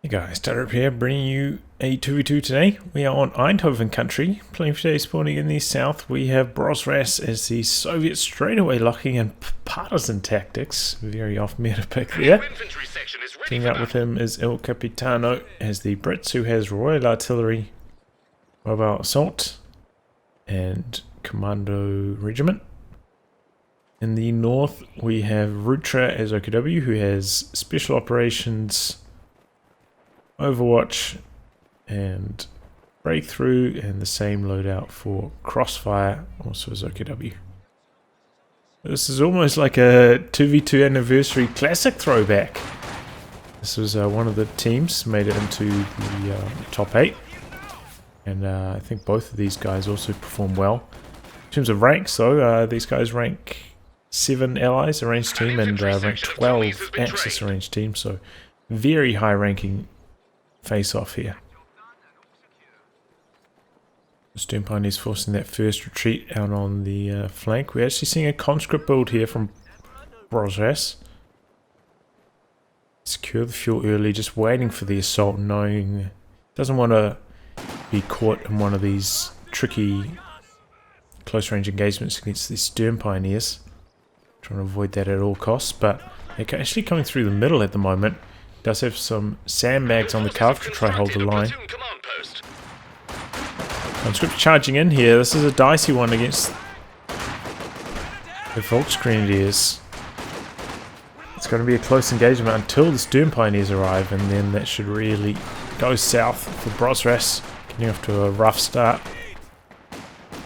Hey guys, Startup here, bringing you a 2v2 today. We are on Eindhoven country, playing for today, spawning in the south. We have Brosras as the Soviets straight away locking in partisan tactics. Very off meta pick there. Teaming up with him is El Capitano as the Brits, who has Royal Artillery, Mobile Assault, and Commando Regiment. In the north, we have Rutra as COH2, who has Special Operations, Overwatch and Breakthrough, and the same loadout for Crossfire, also as COH2. This is almost like a 2v2 anniversary classic throwback. This was one of the teams made it into the top 8, and I think both of these guys also perform well. In terms of ranks though, these guys rank 7 allies arranged team and rank 12 Axis arranged team, so very high ranking face off here. Stern Pioneers forcing that first retreat out on the flank. We're actually seeing a conscript build here from Brosras. Secure the fuel early, just waiting for the assault, knowing doesn't want to be caught in one of these tricky close range engagements against the Stern Pioneers. Trying to avoid that at all costs, but they're actually coming through the middle at the moment. Does have some sandbags on the carve to try hold the line. Conscript charging in here. This is a dicey one against the Volksgrenadiers. It's going to be a close engagement until the Stern Pioneers arrive, and then that should really go south for Brosras, getting off to a rough start.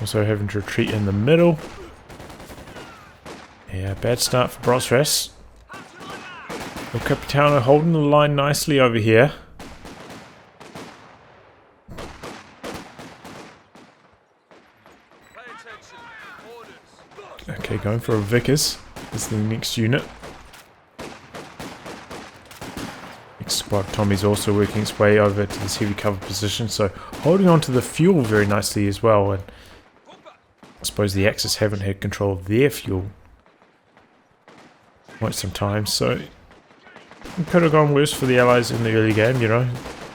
Also having to retreat in the middle. Yeah, bad start for Brosras. El Capitano holding the line nicely over here. Okay, going for a Vickers is the next unit. Next squad, Tommy's also working its way over to this heavy cover position, so holding on to the fuel very nicely as well. And I suppose the Axis haven't had control of their fuel quite some time, so it could have gone worse for the Allies in the early game, you know.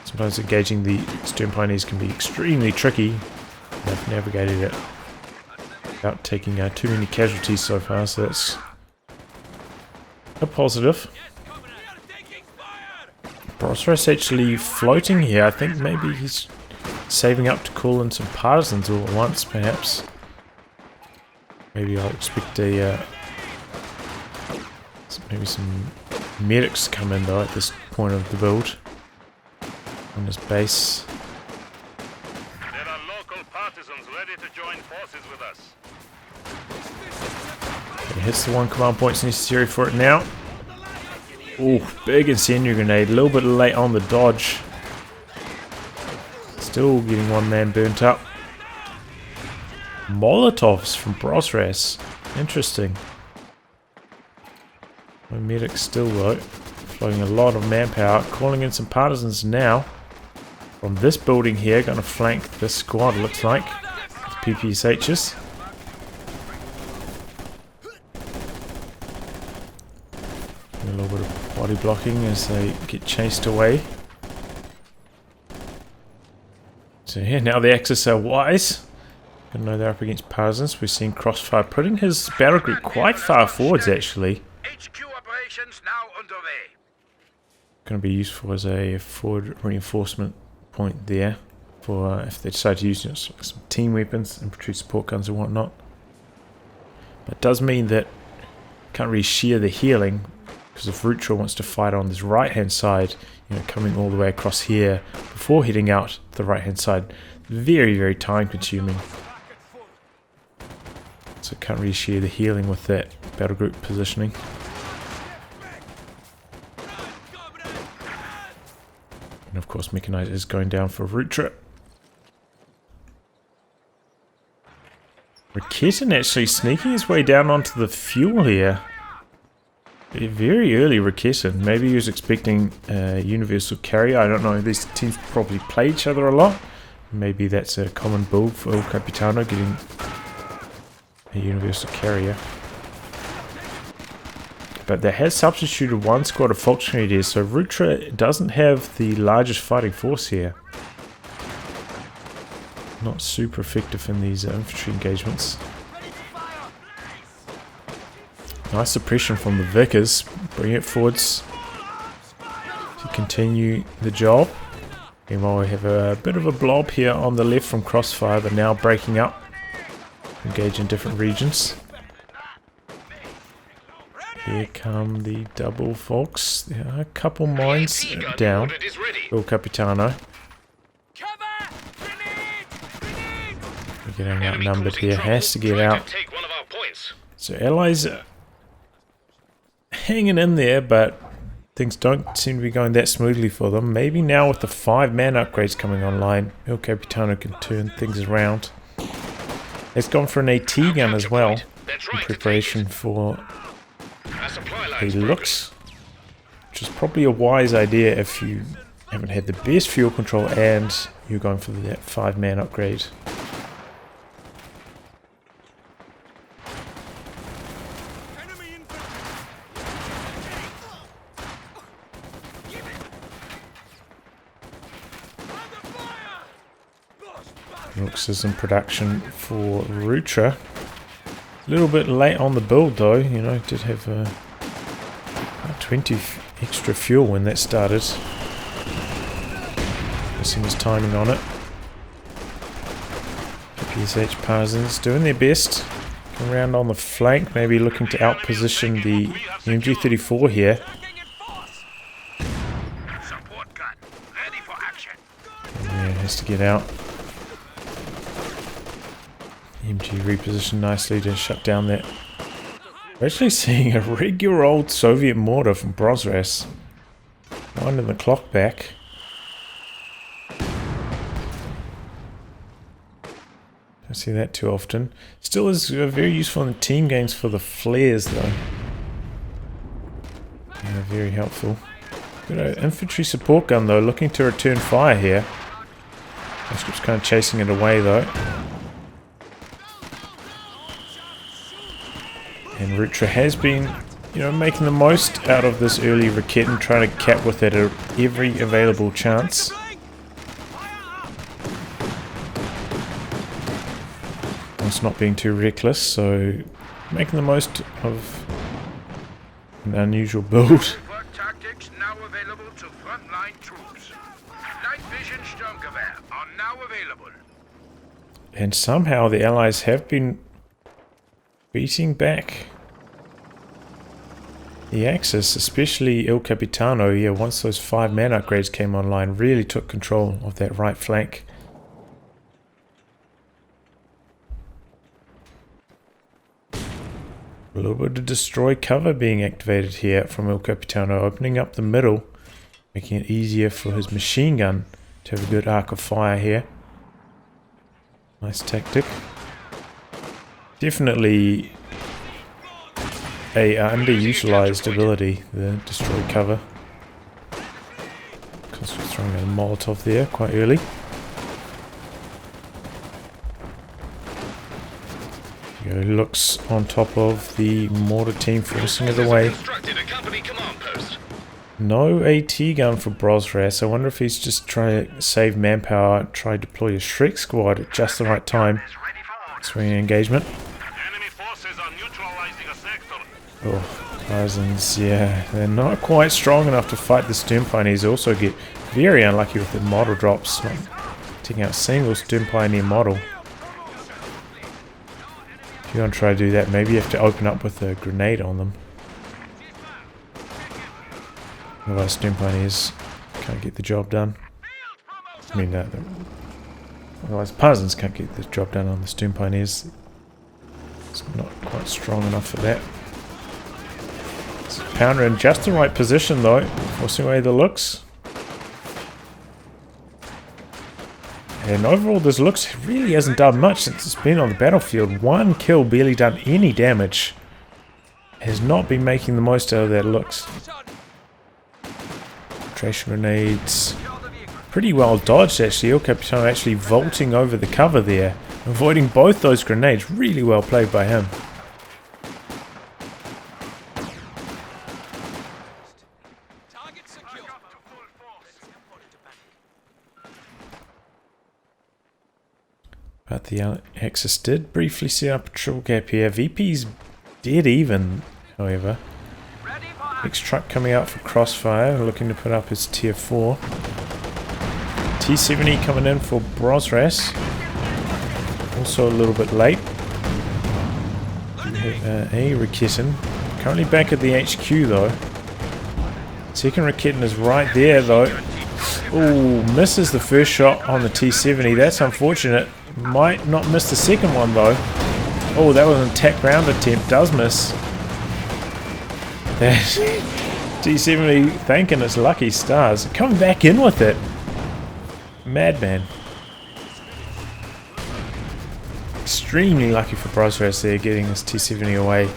Sometimes engaging the Stern Pioneers can be extremely tricky. They've navigated it without taking too many casualties so far, so that's a positive. Brosras actually floating here. I think maybe he's saving up to call in some partisans all at once, perhaps. Maybe I'll expect maybe some medics come in though at this point of the build on his base. There are local partisans ready to join forces with us. He hits the 1 command points necessary for it now. Oh, big incendiary grenade, a little bit late on the dodge. Still getting one man burnt up. Molotovs from Brosras, interesting. My medic still though, floating a lot of manpower, calling in some partisans now. From this building here, going to flank this squad, looks like, with PPSHs. A little bit of body blocking as they get chased away. So yeah, now the Axis are wise. Gonna know they're up against partisans. We're seeing Crossfire putting his battle group quite far forwards actually. Now underway. Going to be useful as a forward reinforcement point there for if they decide to use some team weapons, infantry support guns and whatnot. But it does mean that can't really share the healing, because if Rutra wants to fight on this right hand side, you know, coming all the way across here before heading out the right hand side, very, very time consuming. So can't really share the healing with that battle group positioning. And of course Mechanized is going down for Rutra. Raketin actually sneaking his way down onto the fuel here. Very early Raketin. Maybe he was expecting a universal carrier. I don't know. These teams probably play each other a lot. Maybe that's a common build for El Capitano, getting a universal carrier. But they has substituted one squad of Volksgrenadiers, so Rutra doesn't have the largest fighting force here. Not super effective in these infantry engagements. Nice suppression from the Vickers. Bring it forwards to continue the job. Meanwhile, we have a bit of a blob here on the left from Crossfire, but now breaking up. Engage in different regions. Here come the double Volks. There are a couple mines down. El Capitano. We're getting outnumbered here. Has to get out. So Allies are hanging in there, but things don't seem to be going that smoothly for them. Maybe now with the 5-man upgrades coming online, El Capitano can turn things around. It's gone for an AT gun as well, in preparation for the looks, which is probably a wise idea if you haven't had the best fuel control and you're going for that 5-man upgrade. Looks is in production for Rutra. A little bit late on the build though, you know, did have 20 extra fuel when that started. Missing his timing on it. PSH Parsons doing their best. Come around on the flank, maybe looking to outposition the MG34 here. Yeah, has to get out. MG repositioned nicely to shut down that. We're actually seeing a regular old Soviet mortar from Brosras. Winding the clock back. Don't see that too often. Still is very useful in the team games for the flares though. Yeah, very helpful. Got an infantry support gun though, looking to return fire here. Conscript's kind of chasing it away though. And Rutra has been, you know, making the most out of this early Rakit and trying to cap with it at every available chance. It's not being too reckless, so making the most of an unusual build. Tactics now available to frontline troops. Night vision Sturmgewehr are now available. And somehow the Allies have been beating back the Axis, especially El Capitano. Yeah, once those 5-man upgrades came online, really took control of that right flank. A little bit of destroy cover being activated here from El Capitano, opening up the middle, making it easier for his machine gun to have a good arc of fire here. Nice tactic. Definitely a underutilized ability, the destroy cover. Because we're throwing a Molotov there quite early. Looks on top of the mortar team, forcing it away. No AT gun for Brosras. I wonder if he's just trying to save manpower, try to deploy a Shrek squad at just the right time. Swinging engagement. Oh, Parsons, yeah, they're not quite strong enough to fight the Sturm Pioneers. Also get very unlucky with the model drops, not taking out a single Sturm Pioneer model. If you want to try to do that, maybe you have to open up with a grenade on them. Otherwise Sturm Pioneers can't get the job done. I mean, otherwise Parsons can't get the job done on the Sturm Pioneers. It's not quite strong enough for that. Pounder in just the right position though, forcing away the looks. And overall this looks really hasn't done much since it's been on the battlefield. One kill, barely done any damage. Has not been making the most out of that looks. Tracer grenades. Pretty well dodged actually. El Capitano actually vaulting over the cover there. Avoiding both those grenades. Really well played by him. But the Axis did briefly set up a triple gap here. VP's dead even, however. Next truck coming out for Crossfire, looking to put up his tier 4. T70 coming in for Brosras. Also a little bit late. A Raketin. Currently back at the HQ though. Second Raketin is right there though. Ooh, misses the first shot on the T70. That's unfortunate. Might not miss the second one though. Oh, that was an attack ground attempt. Does miss. That T70 thanking its lucky stars. Coming back in with it. Madman. Extremely lucky for Brosras there, getting this T70 away.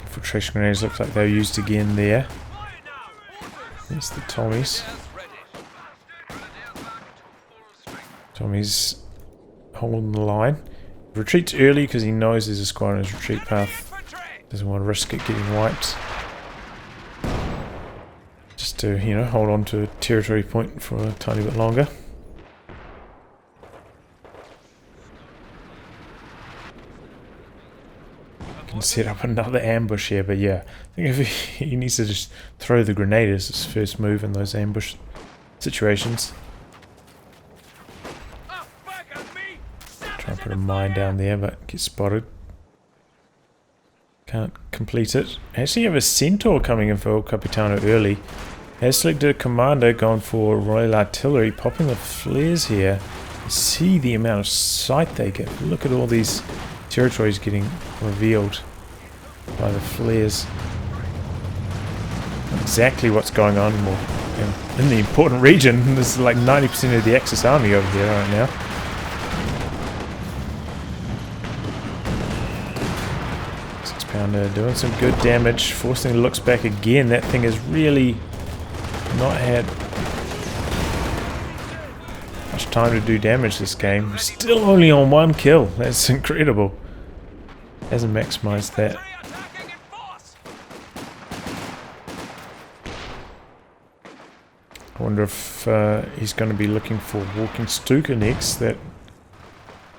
Infiltration grenades look like they were used again there. There's the Tommies. Tommy's holding the line. Retreats early because he knows there's a squad on his retreat path. Doesn't want to risk it getting wiped. Just to, you know, hold on to a territory point for a tiny bit longer. Can set up another ambush here, but yeah, I think if he needs to just throw the grenade as his first move in those ambush situations. Try and put a mine down there, but get spotted. Can't complete it. Actually have a Centaur coming in for El Capitano early. Has selected a commander, gone for Royal Artillery, popping the flares here. See the amount of sight they get. Look at all these territories getting revealed by the flares. Exactly what's going on in the important region. There's like 90% of the Axis army over there right now. Doing some good damage, forcing the looks back again. That thing has really not had much time to do damage this game. Still only on 1 kill. That's incredible. Hasn't maximized that. I wonder if he's going to be looking for Walking Stuka next. That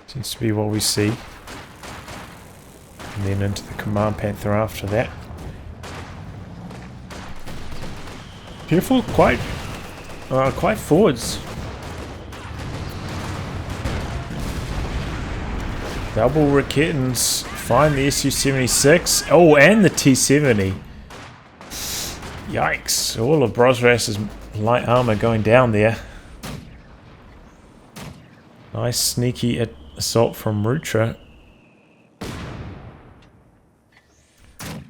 seems to be what we see. And then into the Command Panther after that. Careful, quite forwards. Double Raketins find the Su-76. Oh, and the T-70. Yikes! All of Brosras' light armor going down there. Nice sneaky assault from Rutra.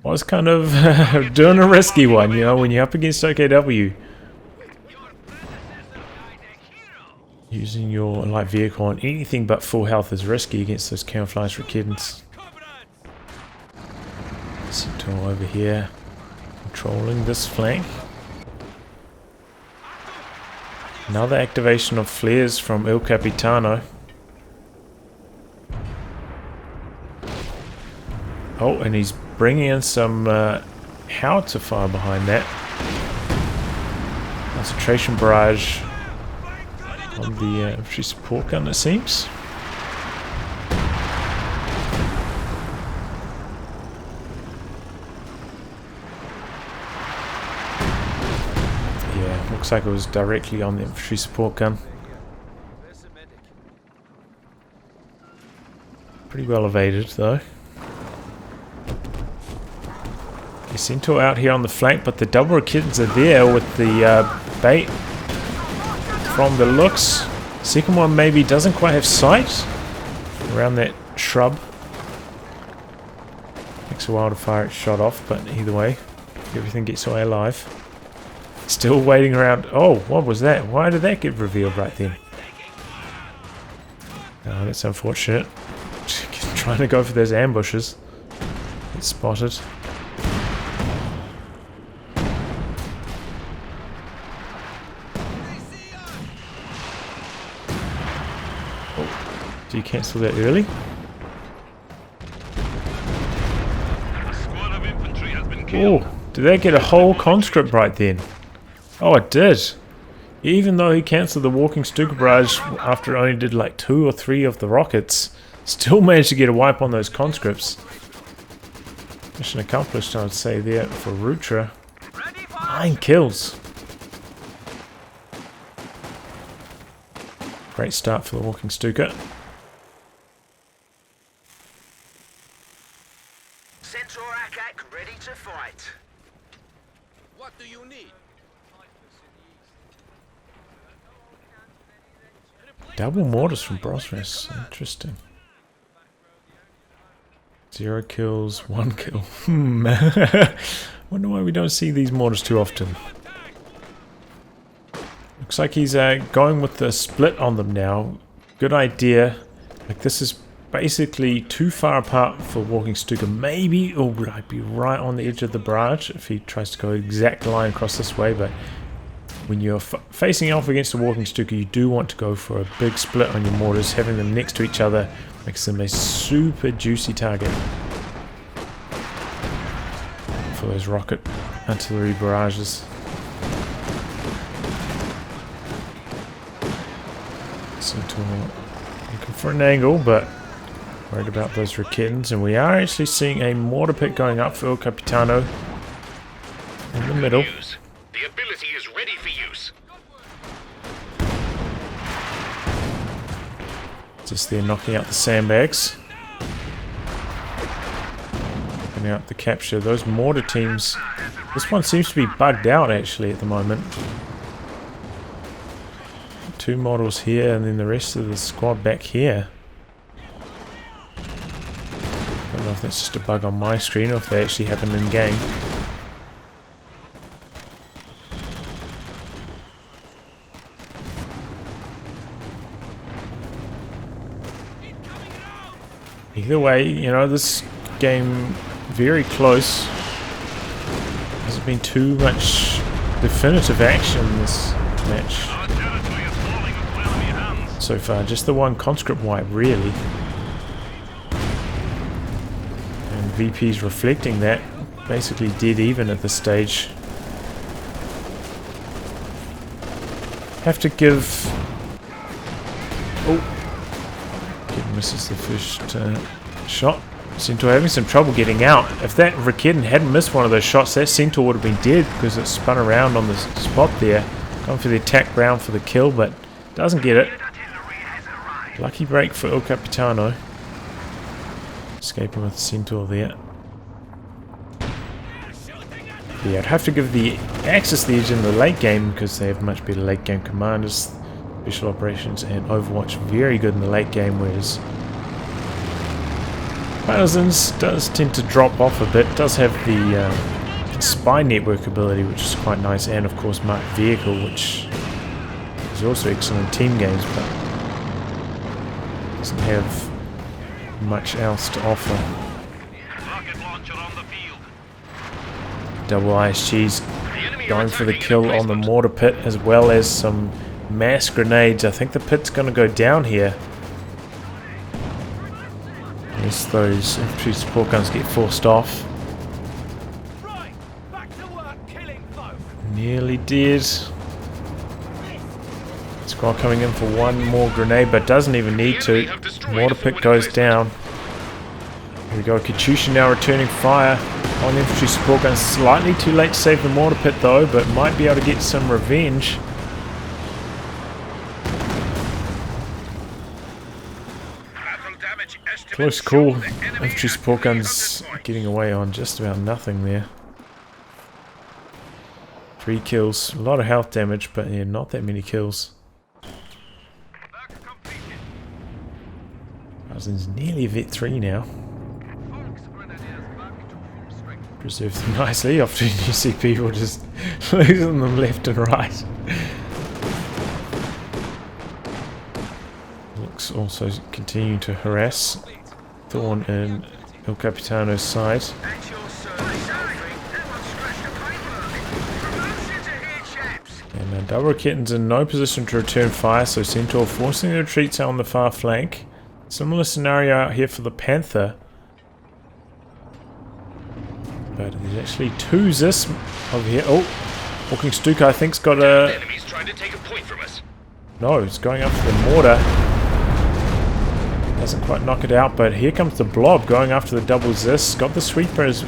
Was kind of doing a risky one, you know, when you're up against OKW. Using your light vehicle on anything but full health is risky against those camouflage Raketins. Centaur over here, controlling this flank. Another activation of flares from El Capitano. Oh, and he's bringing in some howitzer fire behind that. Concentration barrage on the infantry support gun, it seems. Yeah, looks like it was directly on the infantry support gun. Pretty well evaded though. Centaur out here on the flank, but the double Raketins are there with the bait from the looks. Second one maybe doesn't quite have sight around that shrub. Takes a while to fire it shot off, but either way, everything gets away alive. Still waiting around. Oh, what was that? Why did that get revealed right then? Oh, that's unfortunate. Trying to go for those ambushes. It's spotted. Do you cancel that early? Oh, did that get a whole conscript right then? Oh, it did. Even though he cancelled the walking Stuka barrage after it only did like 2 or 3 of the rockets, still managed to get a wipe on those conscripts. Mission accomplished, I would say there for Rutra. 9 kills. Great start for the walking Stuka. Centaur Akak ready to fight. What do you need? Double mortars from Brosras. Interesting. 0 kills, 1 kill. Wonder why we don't see these mortars too often. Looks like he's going with the split on them now. Good idea. Like, this is basically too far apart for walking Stuka. Maybe it will be right on the edge of the barrage if he tries to go exact line across this way, but when you're facing off against a walking Stuka, you do want to go for a big split on your mortars. Having them next to each other makes them a super juicy target for those rocket artillery barrages. Centaur looking for an angle, but worried about those Raketans. And we are actually seeing a mortar pit going up for El Capitano in the middle. The ability is ready for use. Just there knocking out the sandbags. Knocking out the capture. Those mortar teams. This one seems to be bugged out actually at the moment. 2 models here and then the rest of the squad back here. Don't know if that's just a bug on my screen or if they actually happen in game. Either way, you know, this game very close. Hasn't been too much definitive action in this match so far. Just the one conscript wipe, really. And VP's reflecting that. Basically dead even at this stage. Have to give... Oh! Misses the first shot. Centaur having some trouble getting out. If that Raketen hadn't missed one of those shots, that Centaur would have been dead because it spun around on the spot there. Going for the attack round for the kill, but doesn't get it. Lucky break for El Capitano. Escaping with the Centaur there. Yeah, I'd have to give the Axis the edge in the late game because they have much better late game commanders. Special operations and Overwatch very good in the late game, whereas Partisans does tend to drop off a bit. Does have the spy network ability, which is quite nice, and of course marked vehicle, which is also excellent in team games, but doesn't have much else to offer. Double ISGs going for the kill on the mortar pit, as well as some mass grenades. I think the pit's going to go down here. Unless those infantry support guns get forced off. Nearly dead. Squad coming in for one more grenade, but doesn't even need to. Mortar pit goes down. Here we go. Katyusha now returning fire on infantry support guns. Slightly too late to save the mortar pit though, but might be able to get some revenge. Close call. Infantry support guns getting away on just about nothing there. 3 kills. A lot of health damage, but yeah, not that many kills. Arsen's nearly a Vet 3 now. Preserved them nicely. Often you see people just losing them left and right. Looks also continuing to harass Thorn and El Capitano's side. And Double Raketens in no position to return fire, so Centaur forcing the retreats out on the far flank. Similar scenario out here for the Panther. but there's actually 2 Zis over here. Oh, Walking Stuka I think's got a... Enemies trying to take a point from us. No, it's going after the mortar. Doesn't quite knock it out, but here comes the blob going after the double Zis. Got the sweepers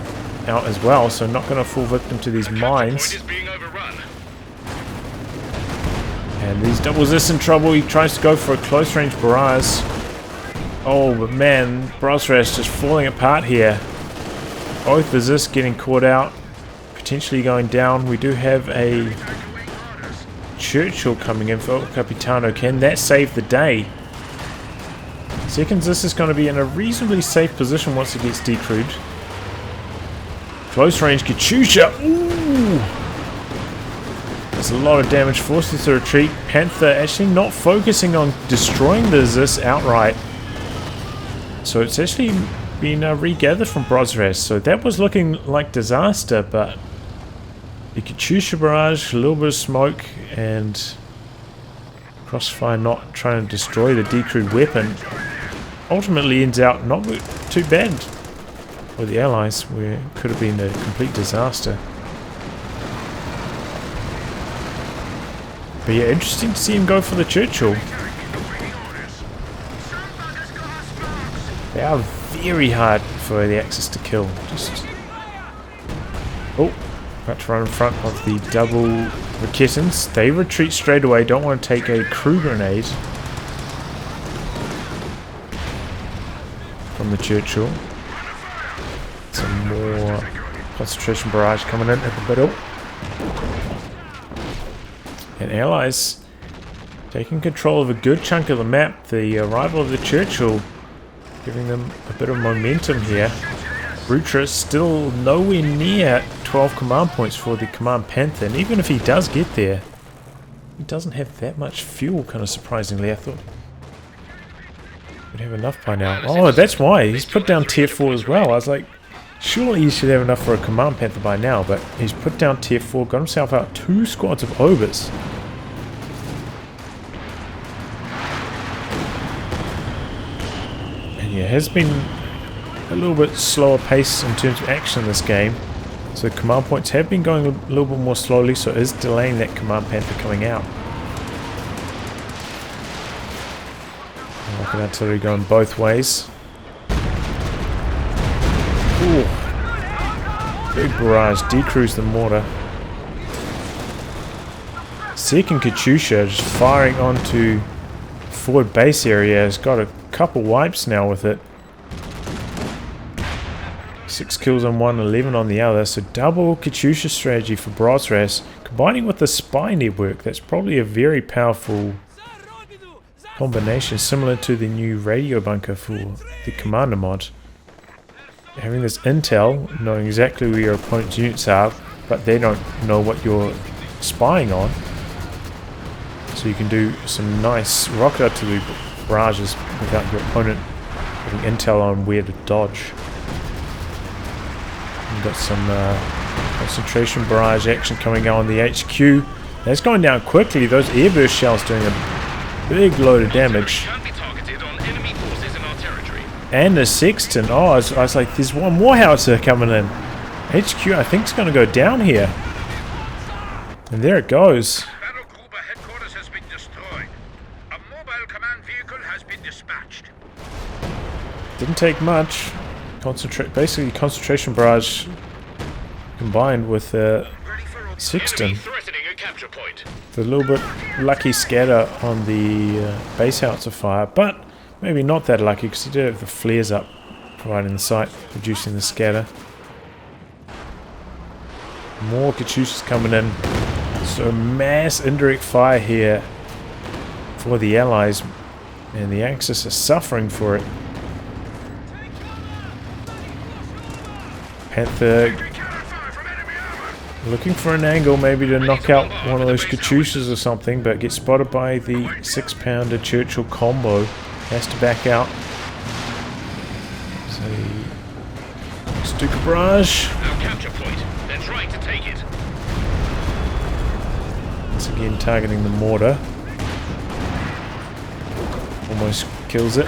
out as well, so not going to fall victim to these mines. Point is being overrun. And these double Zis in trouble. He tries to go for a close range barrage. Oh, but man, Brosras just falling apart here. Both the Zis getting caught out, potentially going down. We do have a Churchill coming in for Capitano. Can that save the day? Second Zis is going to be in a reasonably safe position once it gets decrewed. Close range Katyusha. Ooh! There's a lot of damage, forces to retreat. Panther actually not focusing on destroying the Zis outright. So it's actually been regathered from Brosras. So that was looking like disaster, but the Katyusha barrage, a little bit of smoke, and Crossfire not trying to destroy the decrewed weapon ultimately ends out not too bad for the Allies, where it could have been a complete disaster. But yeah, interesting to see him go for the Churchill. They are very hard for the Axis to kill. Just oh, about to run in front of the double Raketans. They retreat straight away. Don't want to take a crew grenade from the Churchill. Some more concentration barrage coming in at the middle. And Allies taking control of a good chunk of the map. The arrival of the Churchill giving them a bit of momentum here. Rutra still nowhere near 12 command points for the Command Panther, and even if he does get there, he doesn't have that much fuel, kind of surprisingly. I thought he'd have enough by now. Oh, that's why. He's put down tier 4 as well. I was like, surely he should have enough for a Command Panther by now, but he's put down tier 4, got himself out 2 squads of Obers. Yeah, it has been a little bit slower pace in terms of action in this game. So command points have been going a little bit more slowly, so it is delaying that Command Panther coming out. Rocket artillery going both ways. Ooh. Big barrage, decrews the mortar. Second Katyusha just firing onto forward base area. Has got a couple wipes now with it. 6 kills on one, 11 on the other. So double Katyusha strategy for Brosras, combining with the spy network. That's probably a very powerful combination, similar to the new radio bunker for the commander mod. Having this intel, knowing exactly where your opponent's units are, but they don't know what you're spying on. So you can do some nice rocket artillery barrages without your opponent having intel on where to dodge. We've got some concentration barrage action coming on the HQ. That's going down quickly. Those airburst shells doing a big load of damage. And the Sexton. Oh, I was like, there's one more howitzer coming in. HQ, I think, is going to go down here. And there it goes. Headquarters has been destroyed. A mobile command vehicle has been dispatched. Didn't take much. Basically concentration barrage combined with Sexton. The little bit lucky scatter on the base howitzer fire, but maybe not that lucky because he did have the flares up providing the sight, reducing the scatter. More Katyushas coming in. So mass indirect fire here for the Allies, and the Axis are suffering for it. Panther looking for an angle maybe to knock out one of those Katyushas or something, but gets spotted by the 6-pounder Churchill combo. Has to back out. So Stuka barrage. Our capture point. They're trying to take it. Once again targeting the mortar. Almost kills it.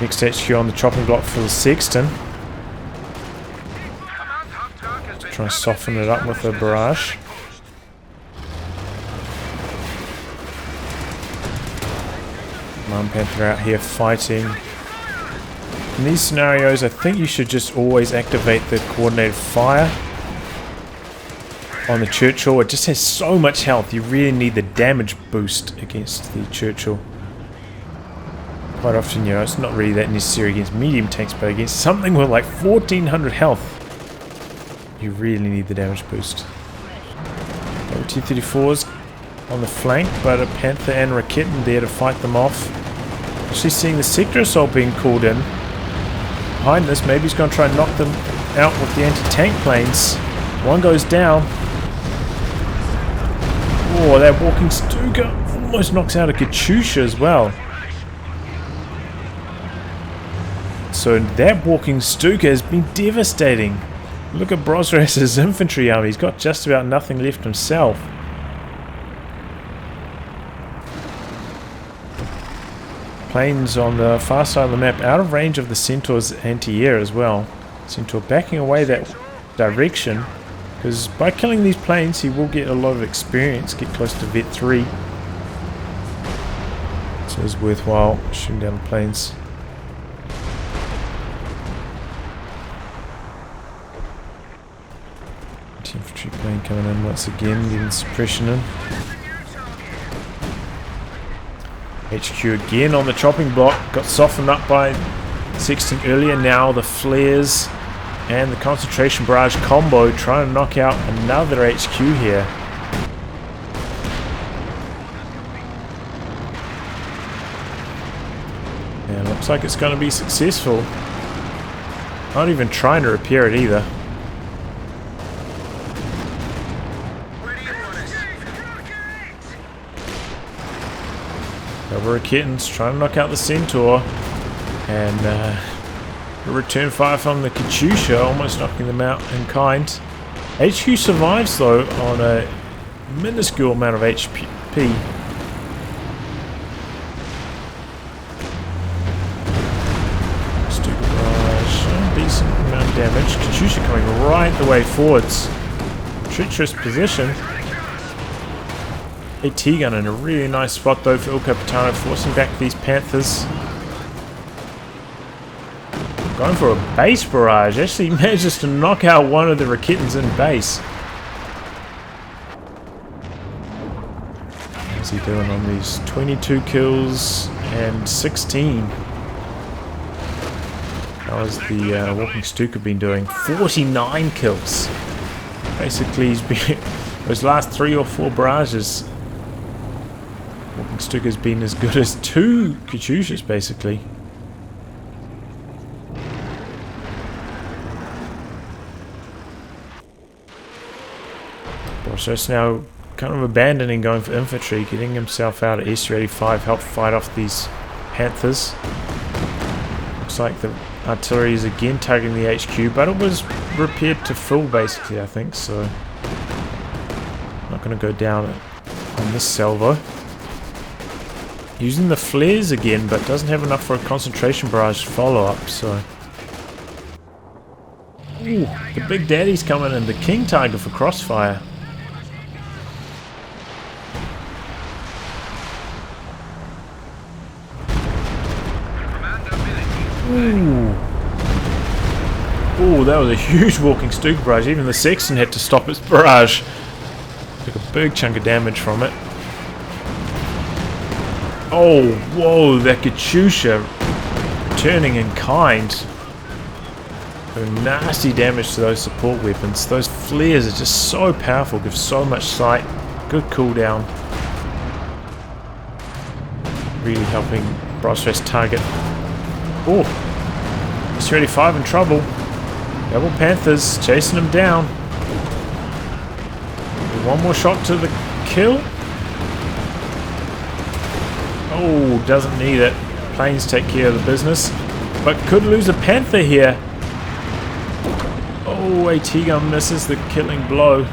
Next HQ on the chopping block for the Sexton. Try and soften it up with a barrage. Mum Panther out here fighting. In these scenarios, I think you should just always activate the coordinated fire on the Churchill. It just has so much health. You really need the damage boost against the Churchill. Quite often, you know, it's not really that necessary against medium tanks, but against something with like 1400 health, you really need the damage boost. T-34s on the flank, but a Panther and Raketin there to fight them off. Actually seeing the sector assault being called in. Behind this, maybe he's going to try and knock them out with the anti-tank planes. One goes down. Oh, that walking Stuka almost knocks out a Katyusha as well. So that walking Stuka has been devastating. Look at Brosras' infantry army. He's got just about nothing left himself. Planes on the far side of the map, out of range of the Centaur's anti-air as well. Centaur backing away that direction, because by killing these planes he will get a lot of experience, get close to Vet 3. So it's worthwhile shooting down the planes. Infantry plane coming in once again, getting suppression in. HQ again on the chopping block, got softened up by Sexton earlier. Now the flares and the concentration barrage combo trying to knock out another HQ here. And looks like it's going to be successful. Not even trying to repair it either. Raketins trying to knock out the Centaur, and a return fire from the Katyusha, almost knocking them out in kind. HQ survives though on a minuscule amount of HP. Stupid barrage, decent amount of damage. Katyusha coming right the way forwards. Treacherous position. A T-gun in a really nice spot though for Capitano, forcing back these Panthers. Going for a base barrage. Actually manages to knock out one of the Raketins in base. What's he doing on these? 22 kills and 16. How has the Walking Stuka been doing? 49 kills. Basically he's been those last 3 or 4 barrages. Walking Stuka's been as good as 2 Katyushas basically. Brosras now kind of abandoning going for infantry, getting himself out at SU-85, help fight off these Panthers. Looks like the artillery is again targeting the HQ, but it was repaired to full basically, I think, so not going to go down on this salvo. Using the flares again, but doesn't have enough for a concentration barrage follow-up, so... Ooh, the Big Daddy's coming in, the King Tiger for Crossfire. Ooh. Ooh, that was a huge Walking Stuka barrage. Even the Sexton had to stop its barrage. Took a big chunk of damage from it. Oh, whoa, that Katyusha turning in kind. Doing nasty damage to those support weapons. Those flares are just so powerful, give so much sight, good cooldown. Really helping Brosras target. Oh, SU-85 in trouble. Double Panthers chasing him down. One more shot to the kill. Oh, doesn't need it. Planes take care of the business. But could lose a Panther here. Oh, a T-gun misses the killing blow.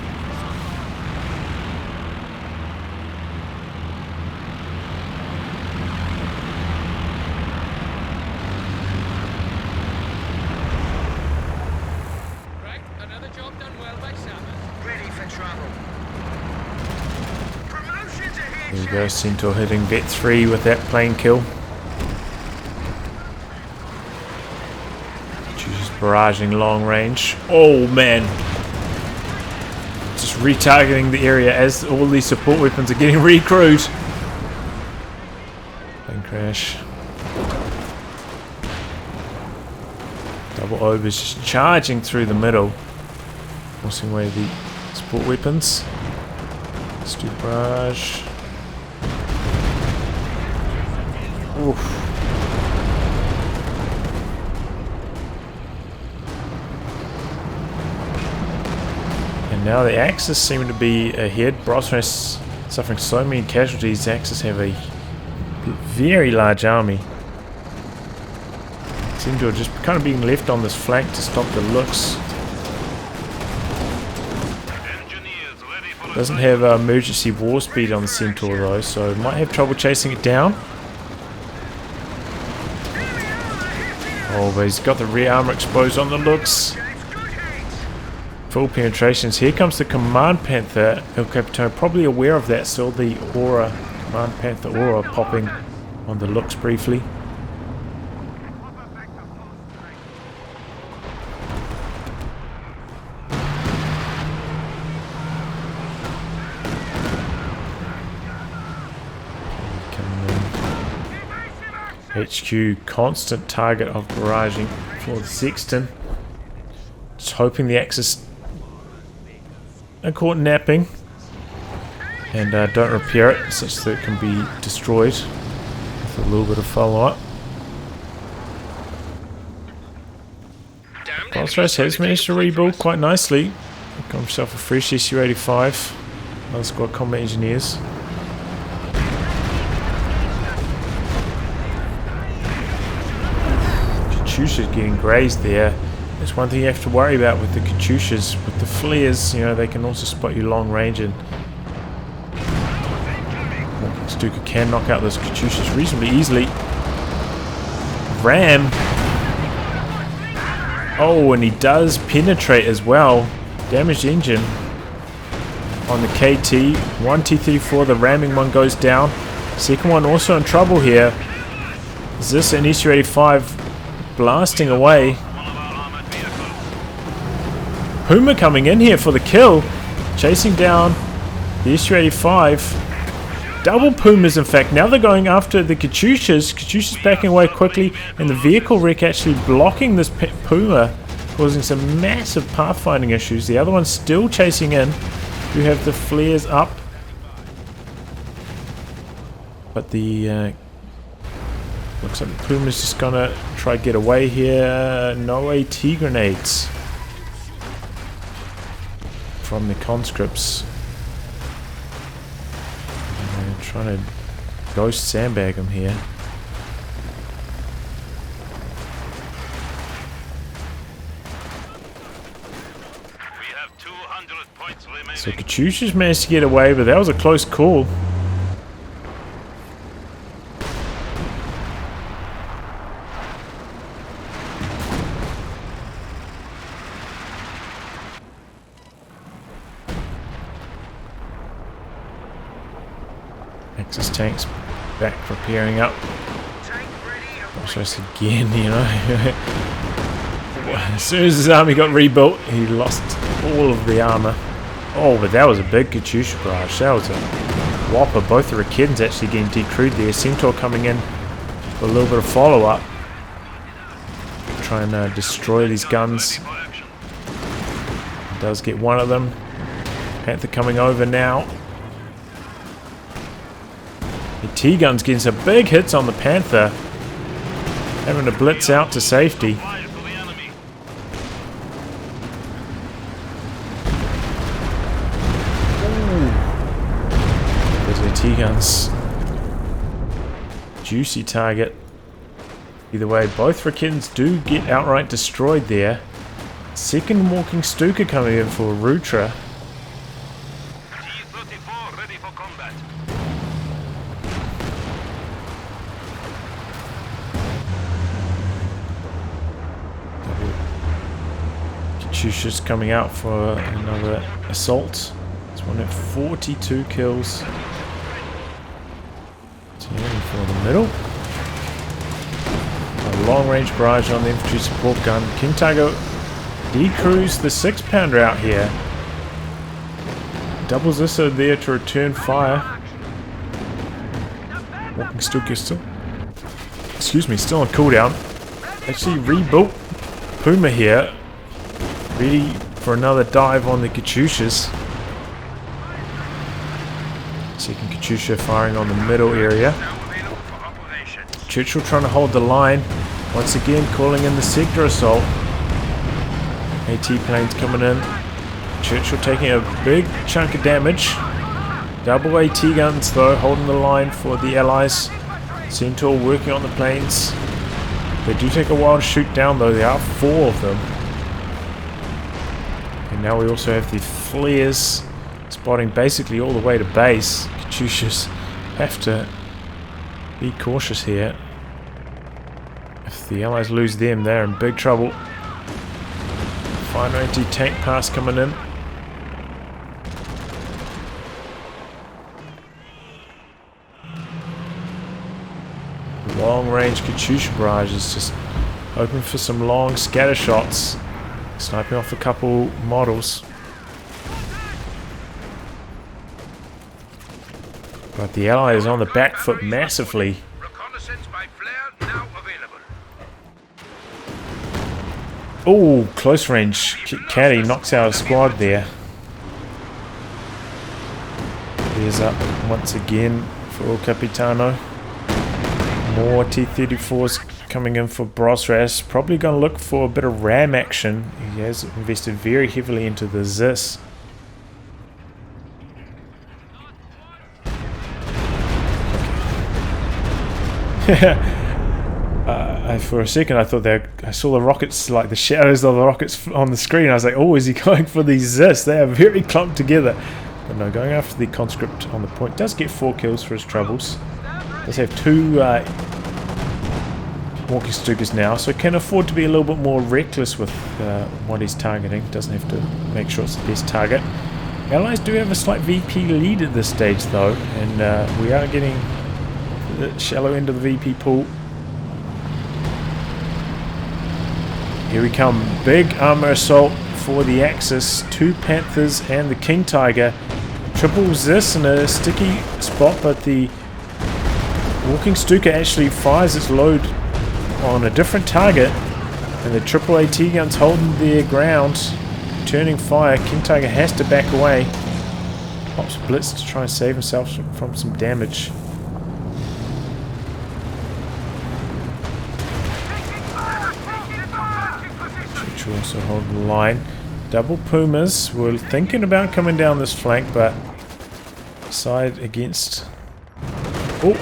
There we go, Centaur hitting Vet 3 with that plane kill. Chooses barraging long range. Oh man! Just retargeting the area as all these support weapons are getting recrewed. Plane crash. Double overs just charging through the middle. Forcing away the support weapons. Let's do barrage. Oof. And now the Axis seem to be ahead. Brosras suffering so many casualties. The Axis have a very large army. Seem to have just kind of being left on this flank to stop the looks. Doesn't have emergency war speed on the Centaur though, so might have trouble chasing it down. Oh, but he's got the rear armor exposed on the looks. Full penetrations. Here comes the Command Panther. El Capitano probably aware of that still. The aura, Command Panther aura popping on the looks briefly. HQ constant target of barraging for the Sexton. Just hoping the Axis are caught napping and don't repair it such that it can be destroyed with a little bit of follow-up. Brosras has managed to rebuild quite nicely. Got himself a fresh SU-85. Another squad combat engineers. Katyusha's getting grazed there. There's one thing you have to worry about with the Katyushas. With the flares, you know, they can also spot you long range, and Stuka can knock out those Katyushas reasonably easily. Ram. Oh, and he does penetrate as well. Damaged engine on the KT. One T-34, the ramming one goes down. Second one also in trouble here. Is this an SU-85 blasting away? Puma coming in here for the kill. Chasing down the SU-85. Double Pumas, in fact. Now they're going after the Katyushas. Katyushas backing away quickly, and the vehicle wreck actually blocking this Puma, causing some massive pathfinding issues. The other one's still chasing in. You have the flares up, but the looks like the Puma's just gonna try to get away here. No AT grenades from the conscripts. And they're trying to ghost sandbag him here. So Katyusha's managed to get away, but that was a close call. Axis tanks back preparing up. Just again, you know. As soon as his army got rebuilt, he lost all of the armor. Oh, but that was a big Katyusha barrage. That was a whopper. Both the Raketans actually getting decrewed there. Centaur coming in for a little bit of follow-up. Try and destroy these guns. Does get one of them. Panther coming over now. The T-gun's getting some big hits on the Panther. Having to blitz out to safety. T-guns. Juicy target. Either way, both Raketans do get outright destroyed there. Second walking Stuka coming in for Rutra. T-34 ready for combat. Katyusha's coming out for another assault. This one at 42 kills. Turning for the middle. A long-range barrage on the infantry support gun. King Tiger decrews the 6-pounder out here. Doubles this over there to return fire. Walking Stuka still, still on cooldown. Actually rebuilt Puma here, ready for another dive on the Katyushas. Second Katyusha firing on the middle area. Churchill trying to hold the line. Once again calling in the sector assault. AT planes coming in. Churchill taking a big chunk of damage. Double AT guns though, holding the line for the allies. Centaur working on the planes. They do take a while to shoot down though, there are 4 of them. And now we also have the flares spotting basically all the way to base. Katyushas have to be cautious here. If the allies lose them, they're in big trouble. Final anti-tank pass coming in. Long-range Katyusha barrage is just hoping for some long scatter shots, sniping off a couple models. But the ally is on the back foot massively. Reconnaissance by flare now available. Oh, close range. Caddy knocks out a squad there. Here's up once again for Capitano. More T-34s coming in for Brosras. Probably going to look for a bit of ram action. He has invested very heavily into the ZIS. For a second I thought I saw the rockets, like the shadows of the rockets on the screen. I was like, oh, is he going for these ZIS? They are very clumped together. But no, going after the conscript on the point. Does get 4 kills for his troubles. Does have 2 walking Stukas now, so can afford to be a little bit more reckless with what he's targeting. Doesn't have to make sure it's the best target. Allies do have a slight VP lead at this stage though, and we are getting the shallow end of the VP pool. Here we come. Big armor assault for the Axis. 2 Panthers and the King Tiger. Triple ZIS in a sticky spot, but the Walking Stuka actually fires its load on a different target, and the triple AT guns holding their ground, turning fire. King Tiger has to back away. Pops Blitz to try and save himself from some damage. Churchill also holding the line. Double Pumas were thinking about coming down this flank, but side against. Oh!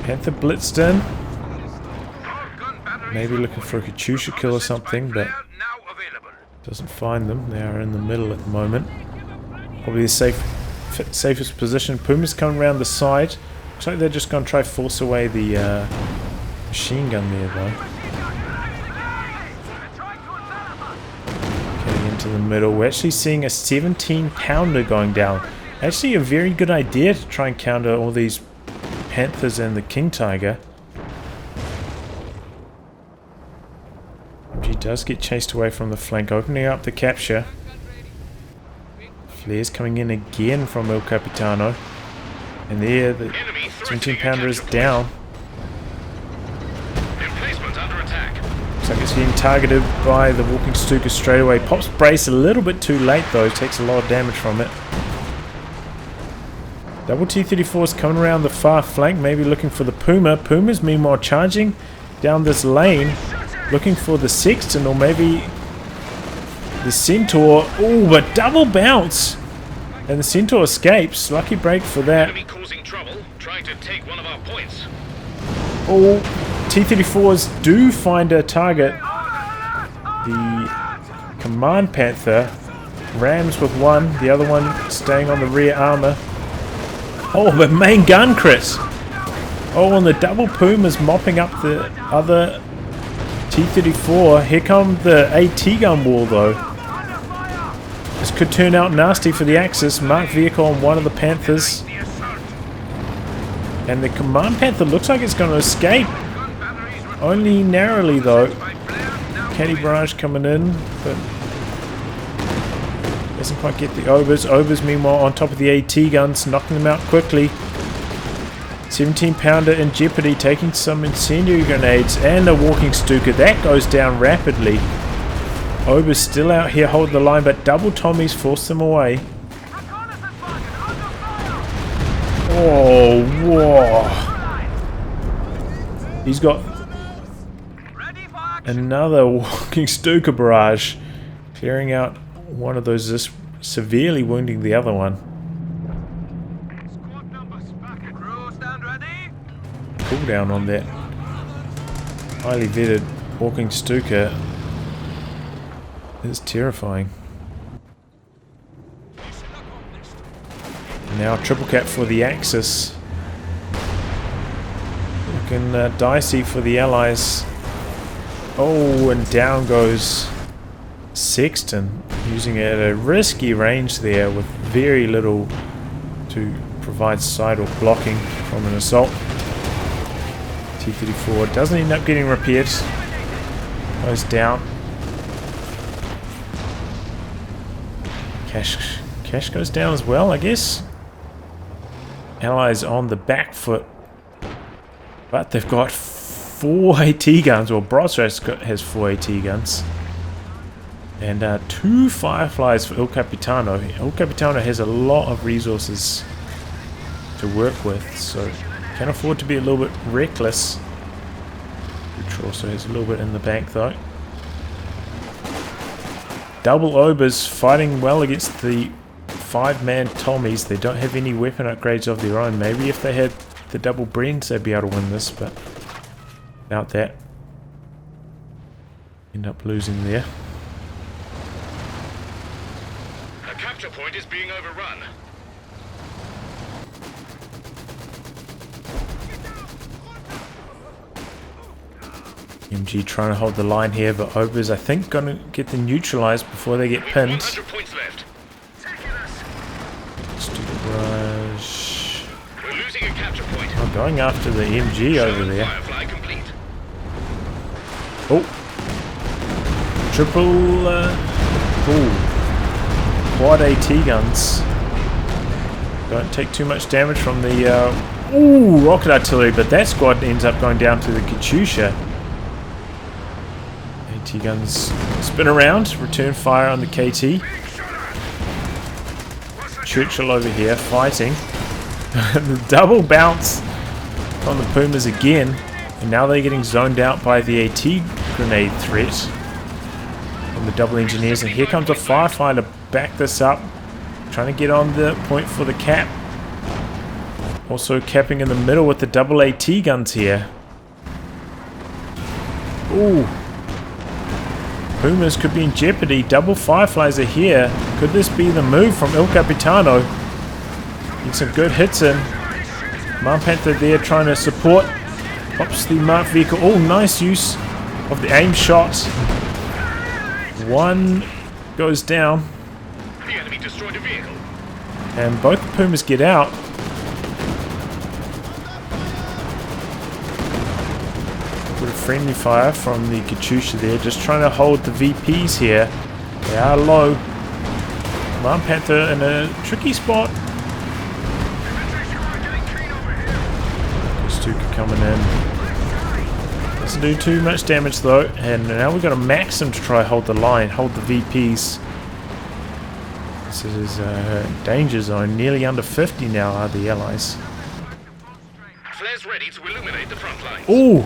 Panther blitzed in. Maybe looking for a Katyusha kill or something, but doesn't find them. They are in the middle at the moment. Probably the safest position. Puma's coming around the side. Looks like they're just going to try to force away the machine gun there though. Getting into the middle. We're actually seeing a 17-pounder going down. Actually a very good idea to try and counter all these Panthers and the King Tiger. He does get chased away from the flank, opening up the capture. Flares coming in again from El Capitano. And there, the 17-pounder is down. Looks like it's getting targeted by the Walking Stuka straight away. Pops brace a little bit too late though, takes a lot of damage from it. Double T-34s coming around the far flank, maybe looking for the Puma. Puma's meanwhile charging down this lane, looking for the Sexton or maybe the Centaur. Oh, but double bounce! And the Centaur escapes. Lucky break for that. Enemy causing trouble, trying to take one of our points. Oh, T-34s do find a target. The Command Panther rams with one, the other one staying on the rear armor. Oh, but main gun crit! Oh, and the double Puma's mopping up the other T-34. Here come the AT gun wall though. This could turn out nasty for the Axis. Marked vehicle on one of the Panthers. And the Command Panther looks like it's going to escape. Only narrowly though. Caddy Barrage coming in, but doesn't quite get the Obers. Obers meanwhile on top of the AT guns, knocking them out quickly. 17 pounder in jeopardy, taking some incendiary grenades and a walking Stuka. That goes down rapidly. Obers still out here holding the line, but double Tommies force them away. Oh, whoa. He's got another walking Stuka barrage, clearing out one of those, just severely wounding the other one. Cooldown on that highly vetted walking Stuka is terrifying. Now triple cap for the Axis. Looking dicey for the Allies. Oh, and down goes Sexton, using it at a risky range there with very little to provide side or blocking from an assault. T-34 doesn't end up getting repaired. Goes down. Cash goes down as well, I guess. Allies on the back foot, but they've got 4 AT guns, or Brosras has 4 AT guns, and 2 Fireflies for El Capitano. El Capitano has a lot of resources to work with, so can afford to be a little bit reckless. Rutra also has a little bit in the bank though. Double Obers fighting well against the 5-man Tommies. They don't have any weapon upgrades of their own. Maybe if they had the double Brents they'd be able to win this, but without that, end up losing there. A capture point is being overrun. MG trying to hold the line here, but Obers I think gonna get them neutralized before they get pinned. 100 points left. Rush. We're losing a capture point. Oh, going after the MG over there. Firefly complete. Oh, triple quad AT guns. Don't take too much damage from the rocket artillery, but that squad ends up going down to the Katyusha. AT guns spin around, return fire on the KT. Churchill over here fighting. The double bounce on the Pumas again, and now they're getting zoned out by the AT grenade threat from the double engineers, and here comes a firefighter back this up, trying to get on the point for the cap. Also capping in the middle with the double AT guns here. Ooh, Pumas could be in jeopardy. Double Fireflies are here. Could this be the move from El Capitano? Get some good hits in. Command Panther there trying to support. Pops the marked vehicle. Oh, nice use of the aim shot. One goes down. The enemy destroyed a vehicle. And both the Pumas get out. Bit of friendly fire from the Katyusha there, just trying to hold the VPs here. They are low. Command Panther in a tricky spot. Stuka coming in. Doesn't do too much damage though, and now we've got a Maxim to try hold the line, hold the VPs. This is a danger zone. Nearly under 50 now are the Allies. Flares ready to illuminate the front lines. Ooh!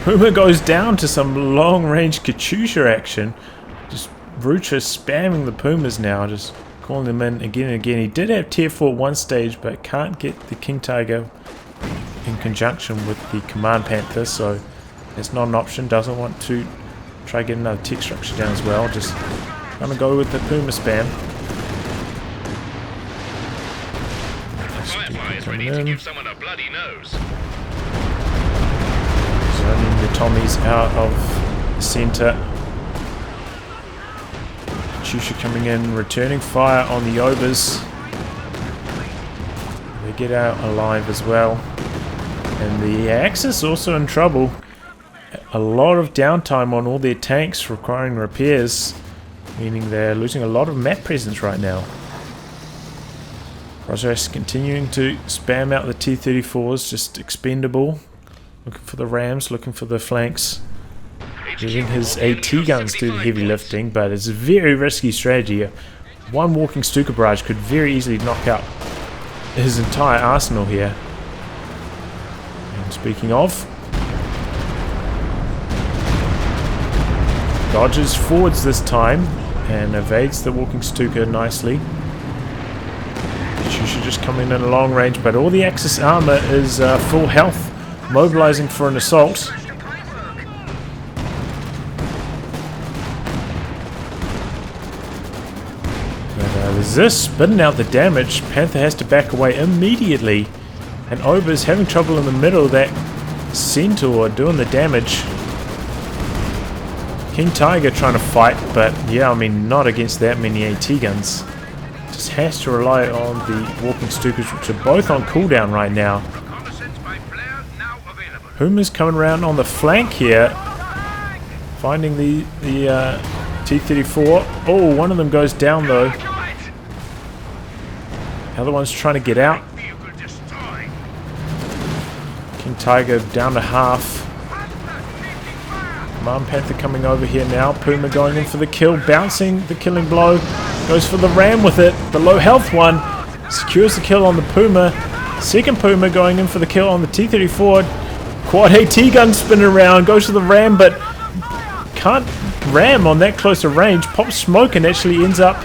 Puma goes down to some long-range Katyusha action. Just Rutra spamming the Pumas now, just calling them in again and again. He did have tier 4 at one stage, but can't get the King Tiger in conjunction with the Command Panther, so it's not an option. Doesn't want to try to get another tech structure down as well. Just gonna go with the Puma spam. Firefly is ready to give someone a bloody nose. Zoning the Tommies out of the centre. Katyusha coming in, returning fire on the Obers. They get out alive as well. And the Axis also in trouble. A lot of downtime on all their tanks requiring repairs, meaning they're losing a lot of map presence right now. Brosras continuing to spam out the T-34s, just expendable. Looking for the rams, looking for the flanks. Using his AT guns to do the heavy lifting, but it's a very risky strategy. One walking Stuka barrage could very easily knock out his entire arsenal here. And speaking of, dodges forwards this time and evades the walking Stuka nicely. She should just come in at a long range, but all the Axis armor is full health, mobilizing for an assault. There's this, spitting out the damage. Panther has to back away immediately. And Ober's having trouble in the middle. That Centaur doing the damage. King Tiger trying to fight, but yeah, I mean, not against that many AT guns. Just has to rely on the walking Stukas, which are both on cooldown right now. Puma's coming around on the flank here. Finding the T-34. Oh, one of them goes down though. The other one's trying to get out. King Tiger down to half. Command Panther coming over here now. Puma going in for the kill. Bouncing the killing blow. Goes for the ram with it. The low health one. Secures the kill on the Puma. Second Puma going in for the kill on the T-34. Quad AT gun spinning around. Goes for the ram, but can't ram on that closer range. Pops smoke and actually ends up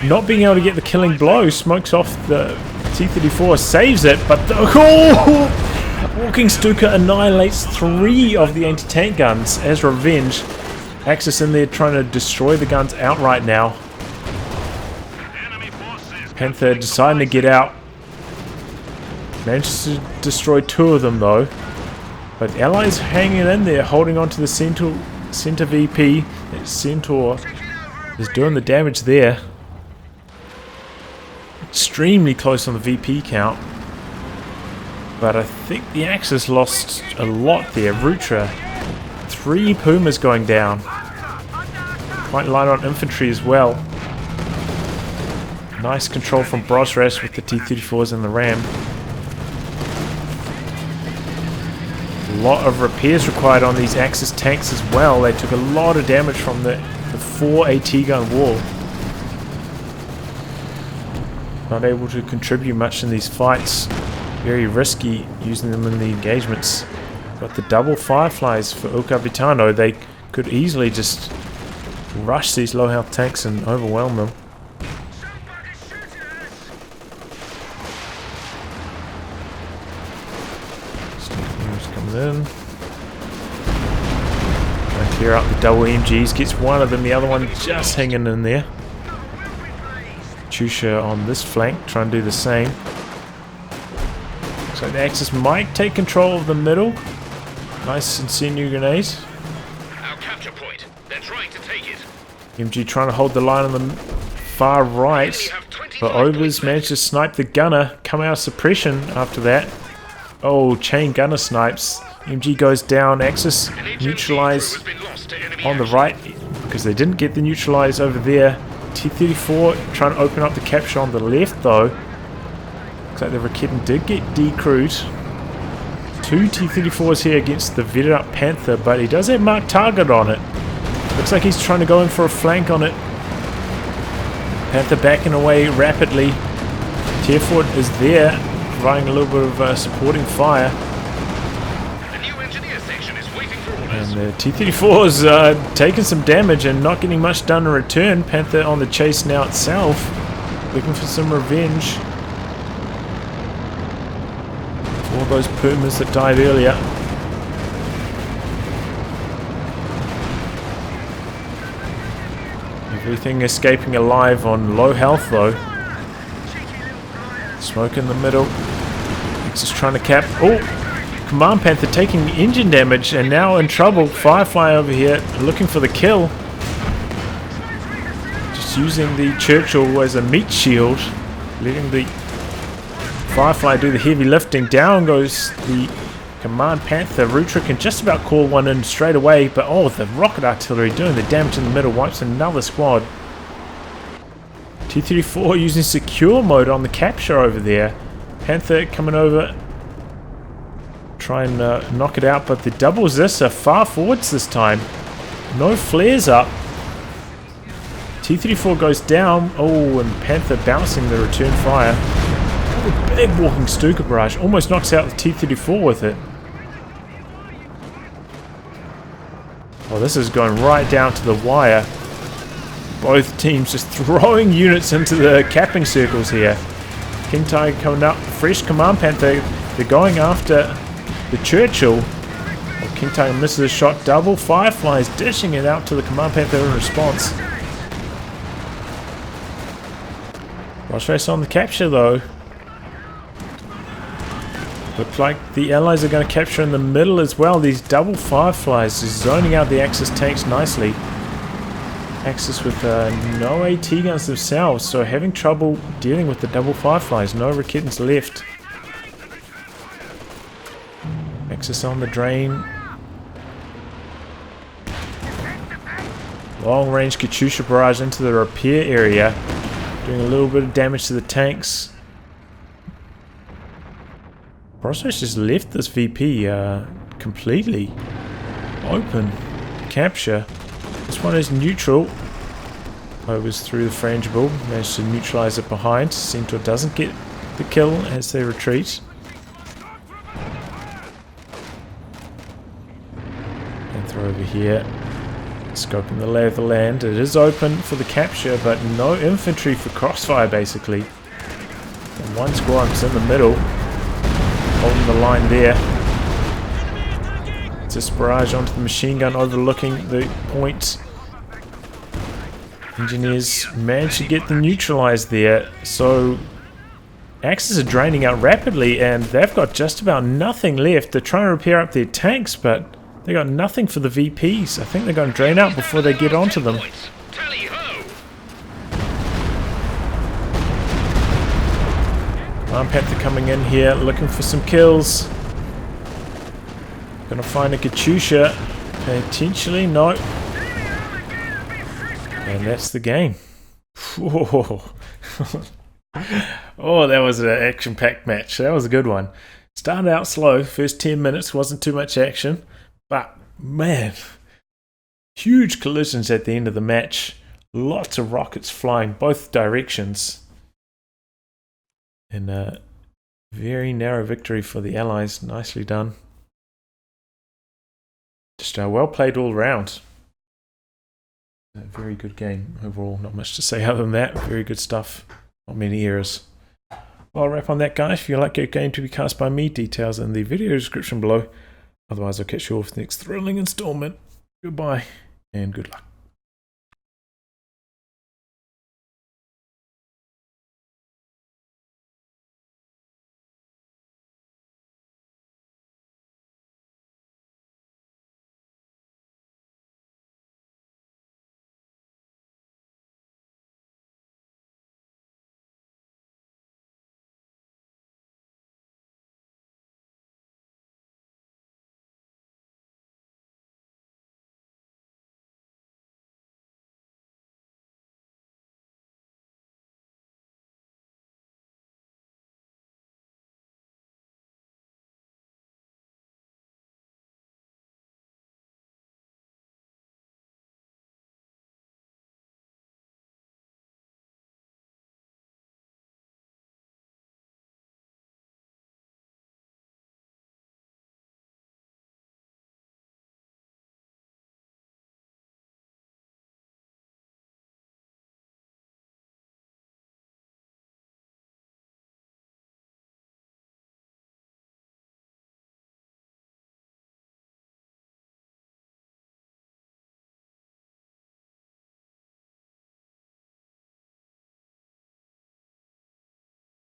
not being able to get the killing blow. Smokes off the T-34, saves it, but the walking Stuka annihilates 3 of the anti-tank guns as revenge. Axis in there trying to destroy the guns outright now. Panther deciding to get out. Manages to destroy 2 of them though. But Allies hanging in there, holding on to the center VP. Centaur is doing the damage there. Extremely close on the VP count. But I think the Axis lost a lot there. Rutra. 3 Pumas going down. Quite light on infantry as well. Nice control from Brosras with the T-34s and the ram. A lot of repairs required on these Axis tanks as well. They took a lot of damage from the 4 AT gun wall. Not able to contribute much in these fights. Very risky using them in the engagements. But the double Fireflies for El Capitano, they could easily just rush these low health tanks and overwhelm them. Comes in. Trying to clear out the double MGs. Gets one of them, the other one just hanging in there. Chusha on this flank, trying to do the same. So the Axis might take control of the middle. Nice incendiary grenade. Our capture point. They're trying to take it. MG trying to hold the line on the far right. But Overs managed to snipe the gunner. Come out of suppression after that. Oh, chain gunner snipes. MG goes down. Axis neutralize on the right because they didn't get the neutralize over there. T-34 trying to open up the capture on the left though. Looks like the Raketen did get decrewed. 2 T-34s here against the vetted up Panther, but he does have marked target on it. Looks like he's trying to go in for a flank on it. Panther backing away rapidly. Tierfort is there, providing a little bit of supporting fire. And the T-34 is taking some damage and not getting much done in return. Panther on the chase now itself, looking for some revenge. All those Pumas that died earlier. Everything escaping alive on low health though. Smoke in the middle. Axis trying to cap. Oh! Command Panther taking engine damage and now in trouble. Firefly over here looking for the kill. Just using the Churchill as a meat shield. Letting the Firefly do the heavy lifting. Down goes the Command Panther. Rutra can just about call one in straight away, but oh, the rocket artillery doing the damage in the middle wipes another squad. T-34 using secure mode on the capture over there. Panther coming over, try and knock it out, but the doubles this are far forwards this time. No flares up. T-34 goes down. Oh, and Panther bouncing the return fire. Oh, a big walking Stuka barrage. Almost knocks out the T-34 with it. Oh, this is going right down to the wire. Both teams just throwing units into the capping circles here. King Tiger coming up. Fresh Command Panther. They're going after the Churchill. Oh, King Tiger misses a shot. Double Fireflies dishing it out to the Command Panther in response. Crossfire on the capture though. Looks like the Allies are going to capture in the middle as well. These double Fireflies is zoning out the Axis tanks nicely. Axis with no AT guns themselves, so having trouble dealing with the double Fireflies. No Raketans left. Axis on the drain. Long range Katyusha barrage into the repair area. Doing a little bit of damage to the tanks. Brosras just left this VP completely open. Capture. This one is neutral. Overs through the frangible. Managed to neutralize it behind. Centaur doesn't get the kill as they retreat. Panther over here. Scoping the lay of the land. It is open for the capture, but no infantry for Crossfire basically. And one squad's in the middle. Holding the line there. It's a barrage onto the machine gun overlooking the point. Engineers managed to get them neutralized there. So Axis are draining out rapidly and they've got just about nothing left. They're trying to repair up their tanks, but they got nothing for the VPs. I think they're going to drain out before they get onto them. Panther coming in here looking for some kills. Gonna find a Katyusha. Potentially, no. And that's the game. Oh, oh, that was an action-packed match. That was a good one. Started out slow. First 10 minutes wasn't too much action. But, man, huge collisions at the end of the match. Lots of rockets flying both directions. And a very narrow victory for the Allies. Nicely done. Just well played all round. A very good game overall. Not much to say other than that. Very good stuff. Not many errors. Well, I'll wrap on that, guys. If you like your game to be cast by me, details in the video description below. Otherwise, I'll catch you all for the next thrilling installment. Goodbye and good luck.